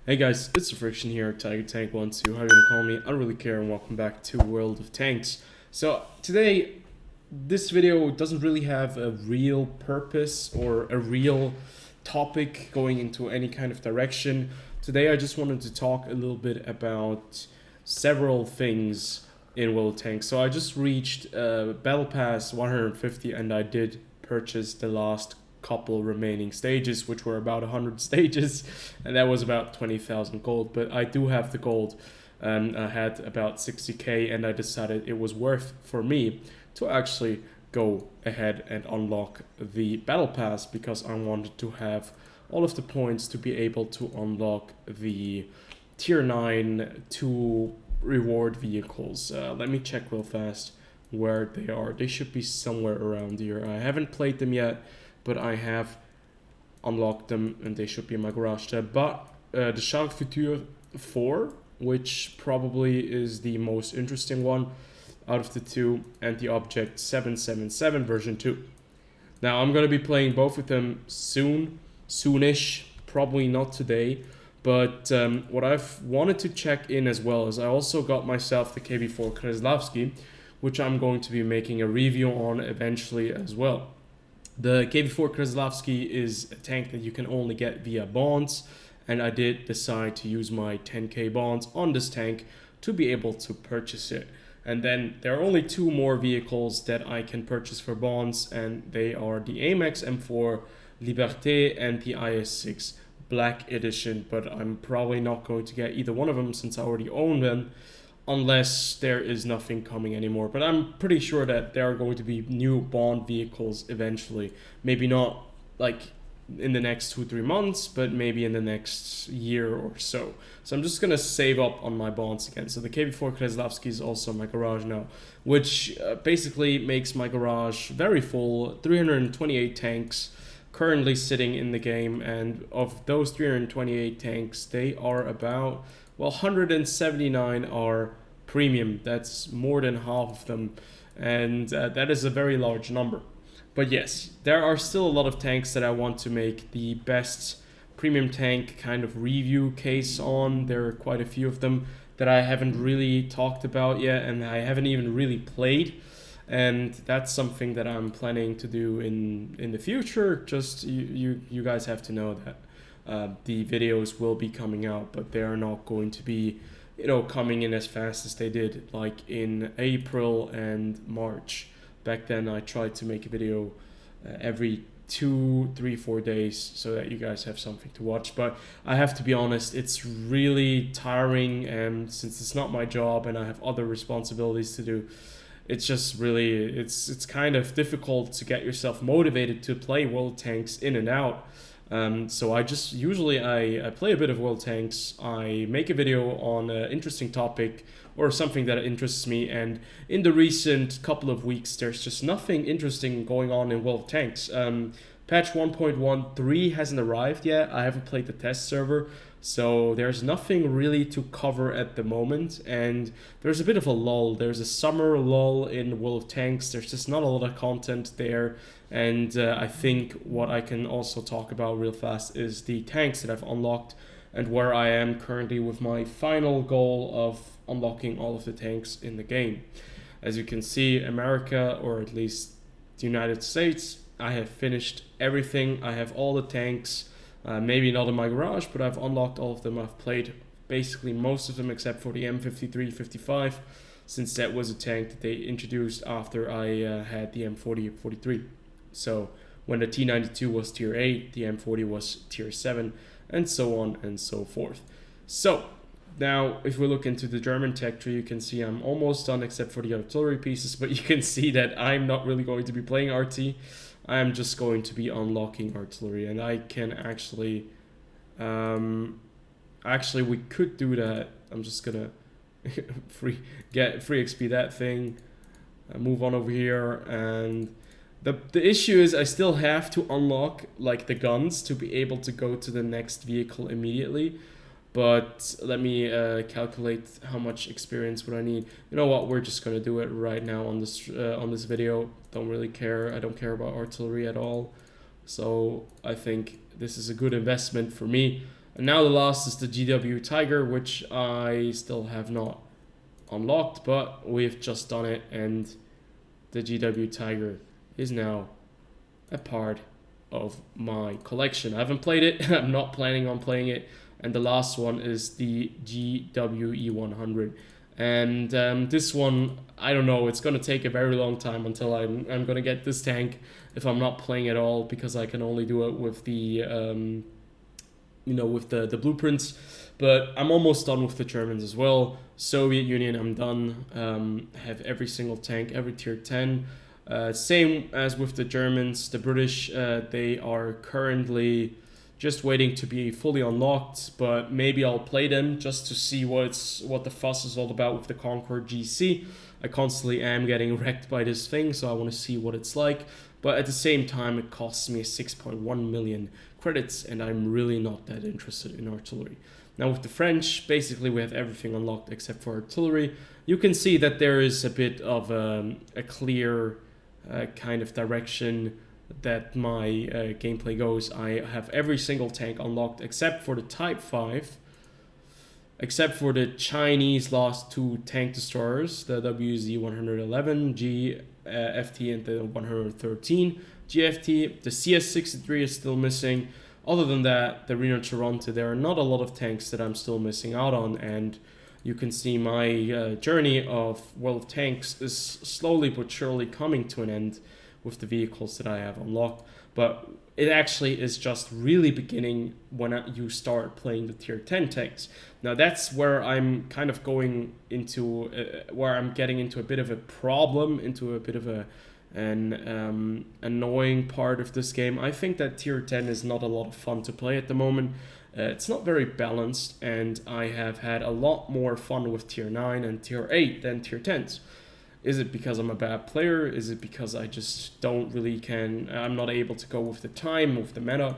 Hey guys, it's TheFrXion here, Tiger Tank 12, how you gonna call me? I don't really care, and welcome back to World of Tanks. So today, this video doesn't really have a real purpose or a real topic going into any kind of direction. Today I just wanted to talk a little bit about several things in World of Tanks. So I just reached Battle Pass 150 and I did purchase the last couple remaining stages, which were about 100 stages, and that was about 20,000 gold. But I do have the gold, and I had about 60k, and I decided it was worth for me to actually go ahead and unlock the battle pass, because I wanted to have all of the points to be able to unlock the tier 9 2 reward vehicles. Let me check real fast where they are. They should be somewhere around here. I haven't played them yet, but I have unlocked them and they should be in my garage tab. But the Future 4, which probably is the most interesting one out of the two, and the Object 777 version 2. Now I'm going to be playing both of them soonish, probably not today. But what I've wanted to check in as well is I also got myself the KB4 Kraslavsky, which I'm going to be making a review on eventually as well. The KB4 Kraslavsky is a tank that you can only get via bonds, and I did decide to use my 10k bonds on this tank to be able to purchase it. And then there are only two more vehicles that I can purchase for bonds, and they are the Amex M4 Liberté and the IS6 Black Edition, but I'm probably not going to get either one of them since I already own them, unless there is nothing coming anymore. But I'm pretty sure that there are going to be new bond vehicles eventually. Maybe not like in the next 2-3 months, but maybe in the next year or so. So I'm just gonna save up on my bonds again. So the KB4 Kraslavsky is also in my garage now, which basically makes my garage very full. 328 tanks currently sitting in the game, and of those 328 tanks, they are about, well, 179 are premium. That's more than half of them, and that is a very large number. But yes, there are still a lot of tanks that I want to make the best premium tank kind of review case on. There are quite a few of them that I haven't really talked about yet, and I haven't even really played. And that's something that I'm planning to do in the future. Just you guys have to know that the videos will be coming out, but they are not going to be, coming in as fast as they did like in April and March. Back then I tried to make a video every 2, 3, 4 days so that you guys have something to watch. But I have to be honest, it's really tiring, and since it's not my job and I have other responsibilities to do, it's just really, it's kind of difficult to get yourself motivated to play World Tanks in and out. So I just usually I play a bit of World Tanks, I make a video on an interesting topic or something that interests me, and in the recent couple of weeks there's just nothing interesting going on in World Tanks. Patch 1.13 hasn't arrived yet. I haven't played the test server, so there's nothing really to cover at the moment, and there's a bit of a lull. There's a summer lull in World of Tanks. There's just not a lot of content there, and I think what I can also talk about real fast is the tanks that I've unlocked and where I am currently with my final goal of unlocking all of the tanks in the game. As you can see, America, or at least the United States, I have finished everything. I have all the tanks. Maybe not in my garage, but I've unlocked all of them. I've played basically most of them except for the M53-55, since that was a tank that they introduced after I had the M40-43. So when the T92 was tier 8, the M40 was tier 7, and so on and so forth. So now if we look into the German tech tree, you can see I'm almost done except for the artillery pieces, but you can see that I'm not really going to be playing RT. I am just going to be unlocking artillery, and I can actually we could do that. I'm just gonna free XP that thing, move on over here, and the issue is I still have to unlock like the guns to be able to go to the next vehicle immediately. But let me calculate how much experience would I need. You know what? We're just gonna do it right now on this video. Don't really care. I don't care about artillery at all. So I think this is a good investment for me. And now the last is the GW Tiger, which I still have not unlocked, but we've just done it, and the GW Tiger is now a part of my collection. I haven't played it. I'm not planning on playing it. And the last one is the GWE100. And this one, I don't know, it's gonna take a very long time until I'm gonna get this tank if I'm not playing at all, because I can only do it with the with the blueprints. But I'm almost done with the Germans as well. Soviet Union, I'm done. Have every single tank, every tier 10. Same as with the Germans. The British, they are currently just waiting to be fully unlocked, but maybe I'll play them just to see what the fuss is all about with the Concorde GC. I constantly am getting wrecked by this thing, so I want to see what it's like. But at the same time, it costs me 6.1 million credits, and I'm really not that interested in artillery. Now with the French, basically we have everything unlocked except for artillery. You can see that there is a bit of a clear kind of direction that my gameplay goes. I have every single tank unlocked except for the Type 5, except for the Chinese last two tank destroyers, the WZ-111 GFT and the 113 GFT. The CS-63 is still missing. Other than that, the Reno Toronto, there are not a lot of tanks that I'm still missing out on, and you can see my journey of World of Tanks is slowly but surely coming to an end with the vehicles that I have unlocked. But it actually is just really beginning when you start playing the tier 10 tanks. Now that's where I'm kind of going into, where I'm getting into a bit of a problem, into a bit of an annoying part of this game. I think that tier 10 is not a lot of fun to play at the moment. It's not very balanced, and I have had a lot more fun with tier 9 and tier 8 than tier 10s. Is it because I'm a bad player? Is it because I just don't really I'm not able to go with the time, with the meta?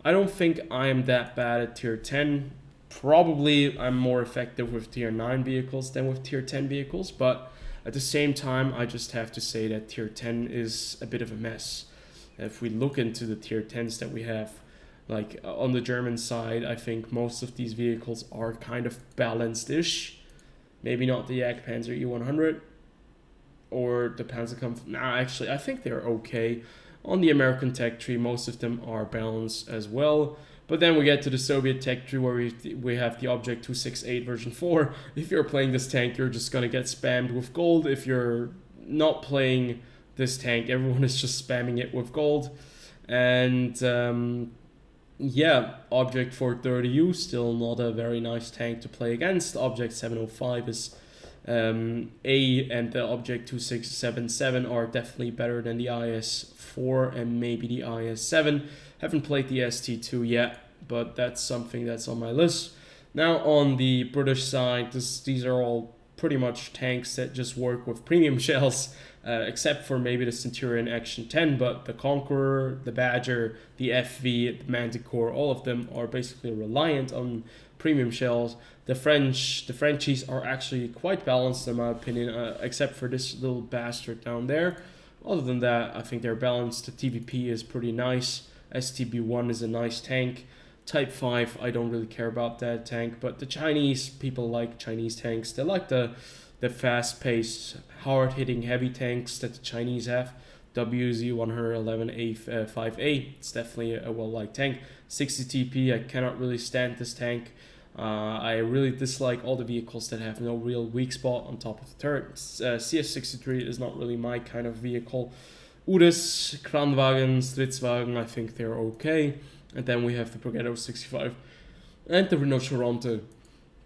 I don't think I am that bad at tier 10. Probably I'm more effective with tier 9 vehicles than with tier 10 vehicles, but at the same time, I just have to say that tier 10 is a bit of a mess. If we look into the tier 10s that we have, like on the German side, I think most of these vehicles are kind of balanced-ish. Maybe not the Jagdpanzer E100 or the Panzerkampf. Nah, actually, I think they're okay. On the American Techtree, most of them are balanced as well. But then we get to the Soviet Techtree, where we have the Object 268 version 4. If you're playing this tank, you're just gonna get spammed with gold. If you're not playing this tank, everyone is just spamming it with gold. And yeah, Object 430U, still not a very nice tank to play against. Object 705 is A, and the Object 2677 are definitely better than the IS-4 and maybe the IS-7. Haven't played the ST2 yet, but that's something that's on my list. Now on the British side, these are all pretty much tanks that just work with premium shells, except for maybe the Centurion Action 10, but the Conqueror, the Badger, the FV, the Manticore, all of them are basically reliant on premium shells. The Frenchies are actually quite balanced in my opinion, except for this little bastard down there. Other than that, I think they're balanced. The TVP is pretty nice. STB-1 is a nice tank. Type 5, I don't really care about that tank, but the Chinese, people like Chinese tanks. They like the fast-paced, hard-hitting heavy tanks that the Chinese have. WZ-111A5A, it's definitely a well-liked tank. 60 TP, I cannot really stand this tank. I really dislike all the vehicles that have no real weak spot on top of the turret. CS-63 is not really my kind of vehicle. Udes, Kranwagen, Stritzwagen, I think they're okay. And then we have the Progetto 65 and the Renault Toronto.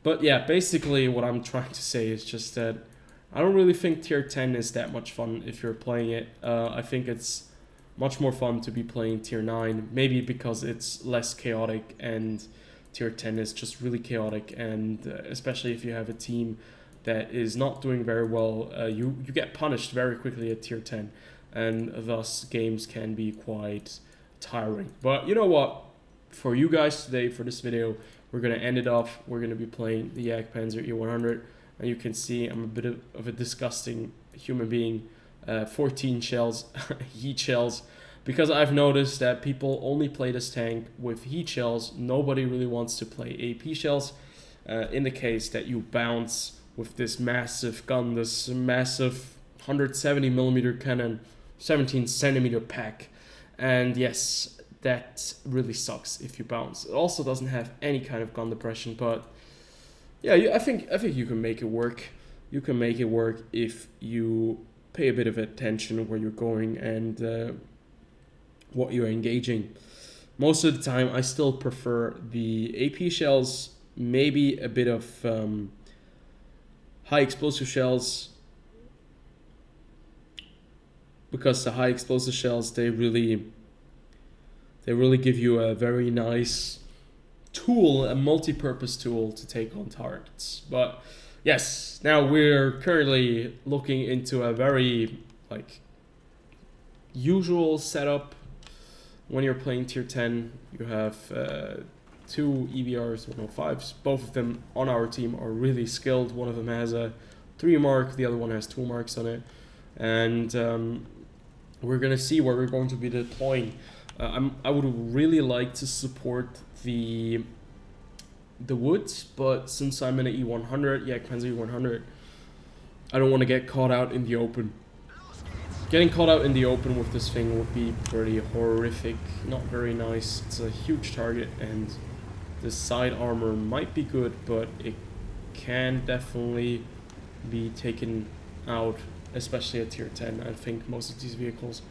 But yeah, basically what I'm trying to say is just that I don't really think tier 10 is that much fun if you're playing it. I think it's much more fun to be playing tier 9, maybe because it's less chaotic, and tier 10 is just really chaotic, and especially if you have a team that is not doing very well, you get punished very quickly at tier 10. And thus games can be quite tiring. But you know what? For you guys today, for this video, we're going to end it off. We're going to be playing the Jagdpanzer E100. And you can see I'm a bit of a disgusting human being. 14 shells, heat shells. because I've noticed that people only play this tank with heat shells. Nobody really wants to play AP shells. In the case that you bounce with this massive gun, this massive 170mm cannon, 17cm pack, and yes, that really sucks if you bounce. It also doesn't have any kind of gun depression, but yeah, I think you can make it work. You can make it work if you pay a bit of attention where you're going and what you're engaging. Most of the time, I still prefer the AP shells, maybe a bit of high explosive shells, because the high explosive shells, they really give you a very nice tool, a multi-purpose tool to take on targets. But yes, now we're currently looking into a very usual setup. When you're playing tier 10, you have 2 EBRs 105s. Both of them on our team are really skilled. One of them has a 3 mark, the other one has 2 marks on it. And we're gonna see where we're going to be deploying. I would really like to support the woods, but since I'm in an E100, Jagdpanzer E100, I don't want to get caught out in the open. Getting caught out in the open with this thing would be pretty horrific, not very nice. It's a huge target, and the side armor might be good, but it can definitely be taken out, especially at tier 10. I think most of these vehicles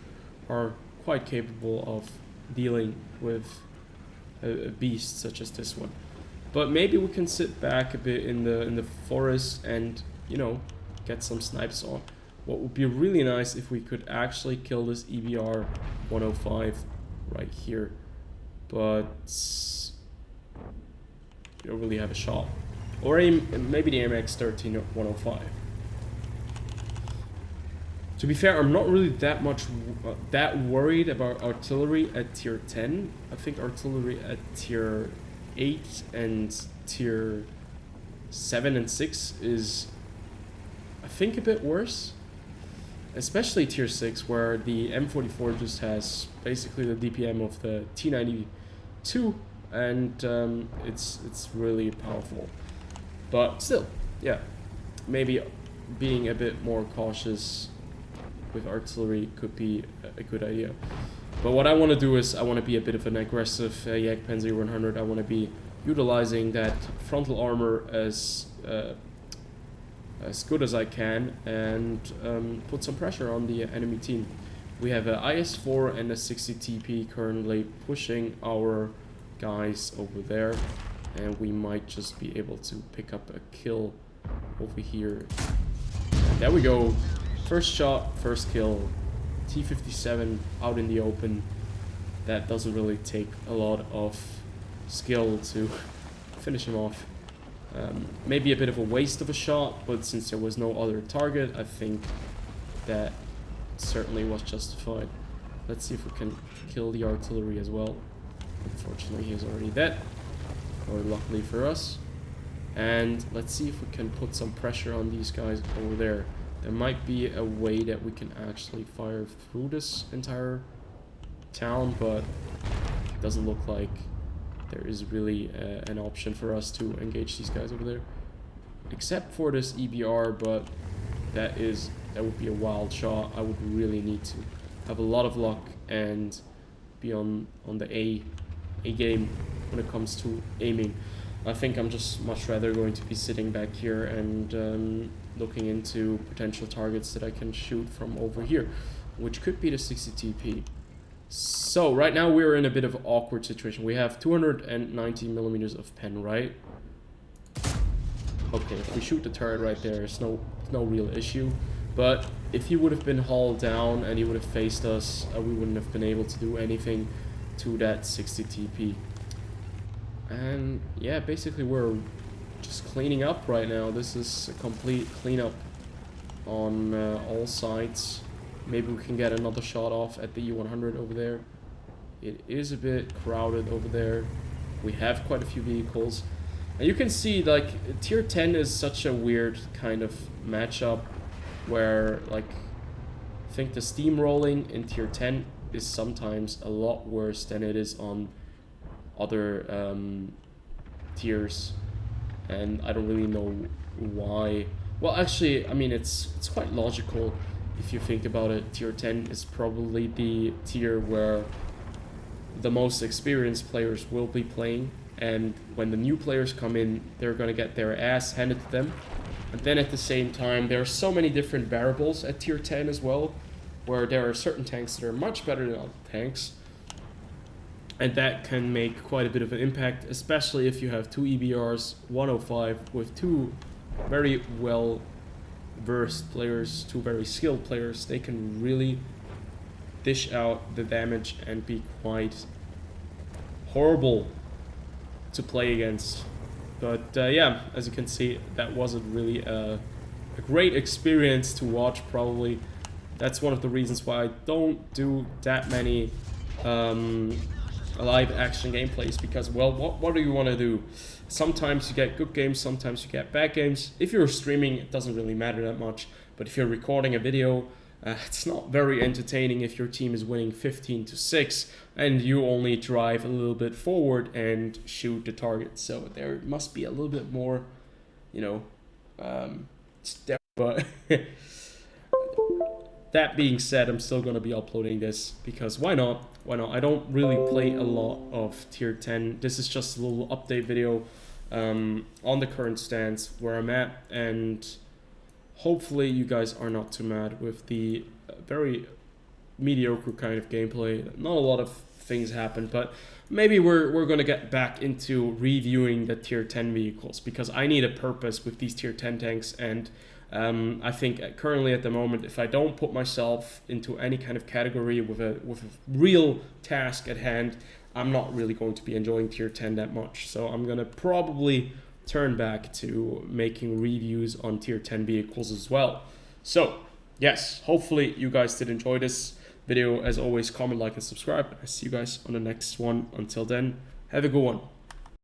are quite capable of dealing with a beast such as this one. But maybe we can sit back a bit in the forest and, you know, get some snipes on. What would be really nice if we could actually kill this EBR 105 right here, but you don't really have a shot. Or maybe the AMX 13 or 105. To be fair, I'm not really that worried about artillery at tier 10. I think artillery at tier 8 and tier 7 and 6 is, I think, a bit worse. Especially tier 6, where the M44 just has basically the DPM of the T92, and it's really powerful. But still, yeah, maybe being a bit more cautious with artillery could be a good idea. But what I want to do is I want to be a bit of an aggressive Jagdpanzer 100. I want to be utilizing that frontal armor as good as I can and put some pressure on the enemy team. We have a IS-4 and a 60 TP currently pushing our guys over there, and we might just be able to pick up a kill over here. And there we go. First shot, first kill. T-57 out in the open. That doesn't really take a lot of skill to finish him off. Maybe a bit of a waste of a shot, but since there was no other target, I think that certainly was justified. Let's see if we can kill the artillery as well. Unfortunately, he is already dead, or luckily for us. And let's see if we can put some pressure on these guys over there. There might be a way that we can actually fire through this entire town, but it doesn't look like there is really an option for us to engage these guys over there, except for this EBR. But that would be a wild shot. I would really need to have a lot of luck and be on the A game when it comes to aiming. I think I'm just much rather going to be sitting back here and looking into potential targets that I can shoot from over here, which could be the 60 TP. So right now we're in a bit of an awkward situation. We have 290 millimeters of pen, right? Okay, if we shoot the turret right there, it's no real issue. But if he would have been hauled down and he would have faced us, we wouldn't have been able to do anything to that 60 TP. And yeah, basically we're just cleaning up right now. This is a complete cleanup on all sides. Maybe we can get another shot off at the E100 over there. It is a bit crowded over there. We have quite a few vehicles. And you can see, like, tier 10 is such a weird kind of matchup where, like, I think the steamrolling in tier 10 is sometimes a lot worse than it is on other tiers, and I don't really know why. Well, actually, I mean, it's quite logical if you think about it. Tier 10 is probably the tier where the most experienced players will be playing, and when the new players come in, they're going to get their ass handed to them. And then at the same time, there are so many different variables at tier 10 as well, where there are certain tanks that are much better than other tanks, and that can make quite a bit of an impact, especially if you have two EBRs 105 with two very well versed players, two very skilled players. They can really dish out the damage and be quite horrible to play against. But yeah, as you can see, that wasn't really a great experience to watch, probably. That's one of the reasons why I don't do that many live action gameplays, because, well, what do you want to do? Sometimes you get good games, sometimes you get bad games. If you're streaming, it doesn't really matter that much, but if you're recording a video, it's not very entertaining if your team is winning 15-6 and you only drive a little bit forward and shoot the target. So there must be a little bit more, you know, but that being said, I'm still going to be uploading this because why not? Why not? I don't really play a lot of tier 10. This is just a little update video on the current stance where I'm at, and hopefully you guys are not too mad with the very mediocre kind of gameplay. Not a lot of things happen, but maybe we're going to get back into reviewing the tier 10 vehicles, because I need a purpose with these tier 10 tanks, and I think currently at the moment, if I don't put myself into any kind of category with a real task at hand, I'm not really going to be enjoying tier 10 that much. So I'm going to probably turn back to making reviews on tier 10 vehicles as well. So yes, hopefully you guys did enjoy this video. As always, comment, like, and subscribe. I see you guys on the next one. Until then, have a good one.